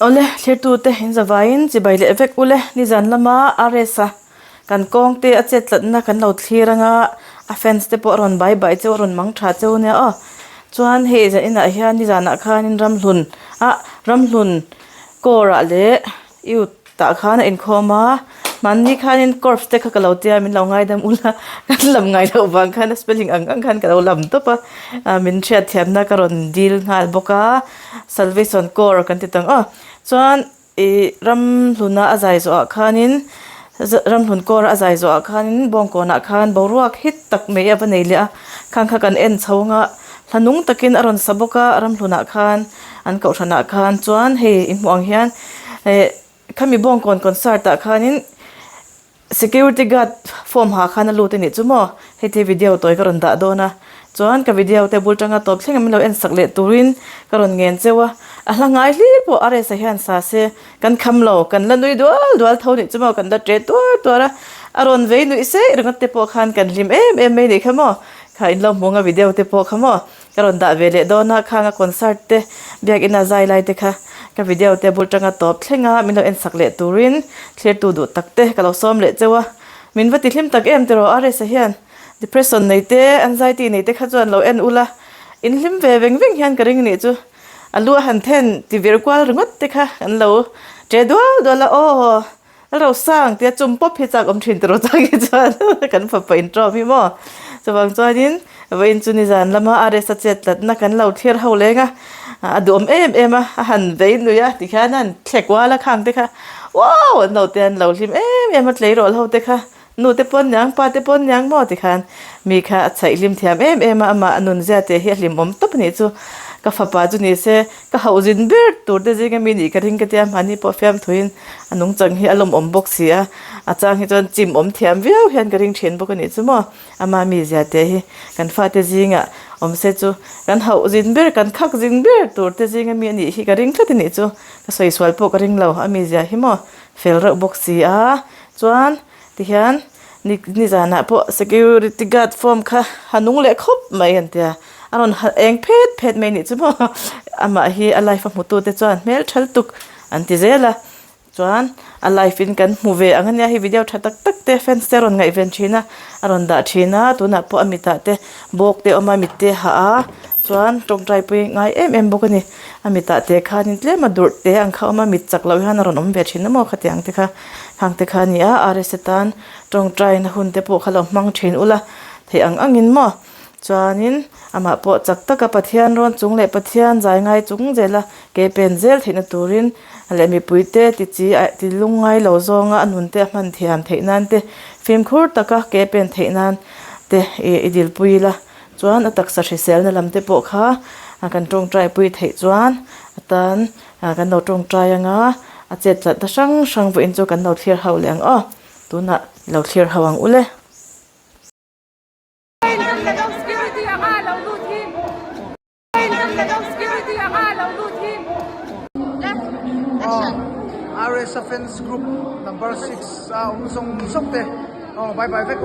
ole thlir tu te in zawain chi bai le vek ule ni zan lama Rsa kan kong te a chetlat na kan lo thliranga a fence te po ron bai chu ron mang tha chu ne a chuan he za ina hian ni zana khan in ramhlun kora le iu ta khan in khoma man ni khan in corpse te kha kalo tia min lo ngai dam ula kan lam ngai lo wang khan spelling ang khan kalo lam to pa min thia thiam na karon deal ngal boka salvation core kan ti tang chuan ramhluna azai zo khanin ramhlun kor azai zo khanin bawngkawn khan boruak hit tak mai ava nei le a khang kha kan en chhonga hlanung takin aron saboka ramhluna khan an ko thana khan chuan he in muang hian khami bawngkawn concert ta khanin security guard form ha khana lu te ni chumo heti video toy karon da dona chuan ka video te bultanga top thlenga milo en sakle turin karon ngen chewa ahlangai hli po Rsa hian sa se kan khamlo kan la nui dual thoni chumo kan da tre tora aron vei nu ise ringat te po khan kan lim em mai ni khamo kha in lo monga video te po khamo karon da vele dona khanga concert te biak ina zai lai te kha ka video te bultanga top thlenga milo en sakle turin thlir tu du takte kalo som le chewa min vati hlim tak em te ro Rsa hian depression nei te anxiety nei te kha chuan lo en ula in hlim ve veng hian ka ring ni chu alu han then ti vir kwal ringot te kha an lo tre la ro sang te chum pop hi chak om thin tro chang hi chuan kan fa pa in tro mi mo chawang chuanin vein chu ni zan lama Rsa chetlat na kan lo thlir ho lenga adum em a han vein nu ya ti khanan thlekwa khang te kha wow no ten lo hlim em a tlei rol ho te kha nu te pon nyang pa te pon nyang mo ti khan mi kha achai lim thiam em ama anun zia te hi hlim om top ni chu ka fa pa chu ni se ka hauzin ber tur te jinga mi ni ka ring ka tiam hani po fam thuin anung chang hi alom om box sia achang hi chon chim om thiam viau hian ka ring thin bok ni chu mo ama mi zia te hi kan fa te jinga om se chu kan hauzin ber kan khak jing ber tur te jinga mi ni hi ka ring thati ni chu ka soi swal po ka ring lo ami zia hi mo fel ro box sia chuan ti hian ni zana po security guard form kha hanung le khop mai an tia aron eng phet mai ni chumo ama hi a life of mutu te chuan mel thal tuk an ti zela chuan a life in kan muve angania hi video thatak tak te fans te ron ngai ven thina aron da thina tuna po amita te bok te oma mit te ha a chuan tong trai pui ngai em bokani amita te khanin tle ma dur te ang kha oma mit chak lo han ron om ve thina mo khatiang te kha hang te kha nia Rsa tan tong trai na hun te po khalo mang thin ula the angin mo chuanin ama po chak taka pathian ron chung le pathian zai ngai chung zela ke pen zel thina turin le mi puite ti chi ti lungai lo zonga anun te man thiam theinan te film khur taka ke pen theinan te idil puila chuan atak sa sel na lam te po kha kan tong trai pui thei chuan atan kan no tong trai anga a chet chat ta sang vo in chu kan no thlir ho leng tuna lo thlir hawang ule Rsa fans group number 6 umsong sokte bye bye vek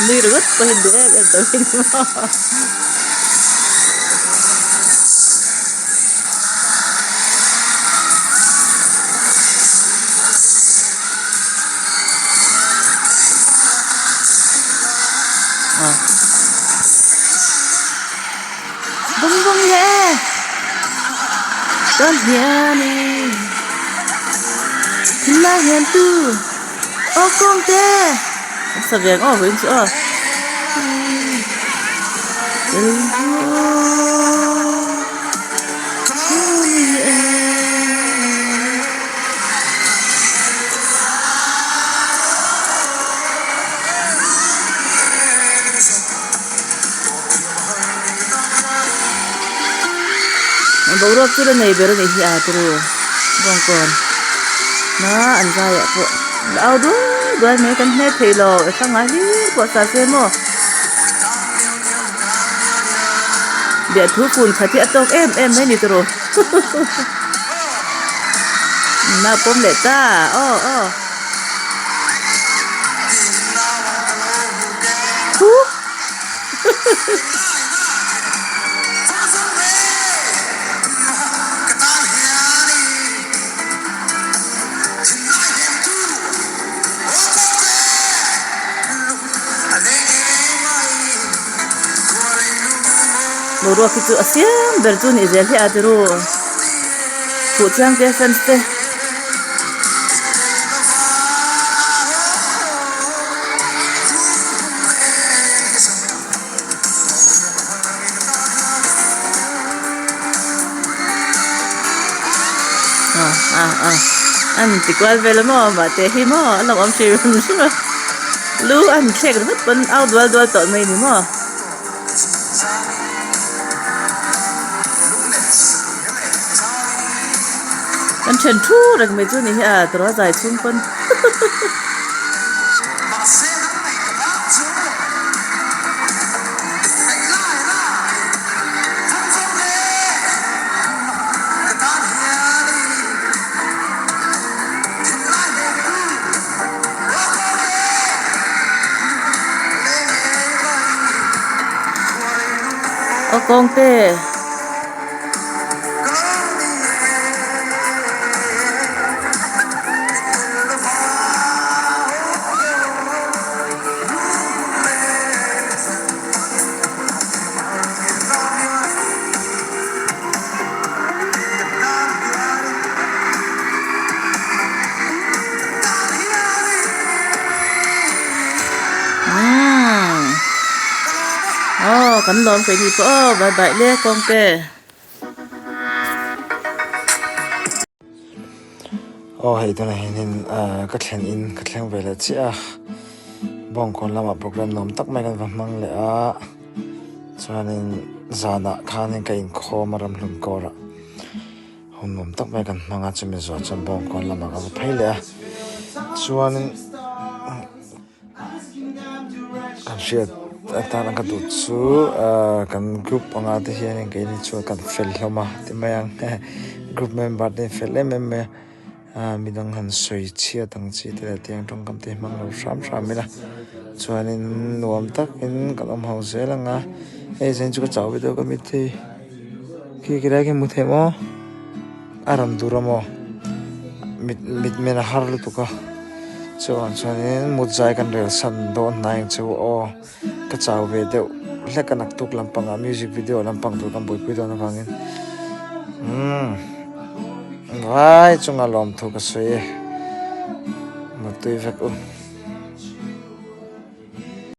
Anh đi rồi có hình được em tự hình mà bông bông nhẹ con hiền đi thì là hiền tư ô con tê sao vậy ô với chỗ bawla tu này bây giờ này hi atru Bawngkawn na an ra ya po ao đuôi mấy con hết thì lo sang ngay đi bộ sa xem mo để thu phun khát thiệt tóc em mấy nít rồi na pom lệ ta thu bawla kitu asiam berjun izel hi adru pu chang te fans te anh tikwal vela mo ba te hi mo long om shi lu anh check rất pun out dwal to mai ni mo anh chen thu rằng mấy chỗ này à tao dài chung phân ô con tê cắn lon phải đi po bye bye le con tê Oh hei tuna hin ka thlen in ka thleng vela chia Bawngkawn lama program nom tak mai kan va hmang le a chuanin zana khanin ka in khawm ram hlun kora hon nom tak mai kan hmanga chumi zo chan Bawngkawn lama ka va phei le a chuanin kan hriat tan ka du chu kan group anga te hian ke ni chu kan fel hloma ti mai ang group member te fel em midang han soi chia tang chi te tiang tong kam te mang lo ram mila chuanin nuam tak in kan om ho zelanga ei zen chu ka chaw video ka mit thi kira ki mu the mo aram duramo mit mena har lu tu ka chuanin mu jai kan rel san do nai chu o ka chaw ve deuh hle ka nak tuk lampanga music video lampang tu kan boi pui do na wangin vai chunga lom thu ka soi ma tui vek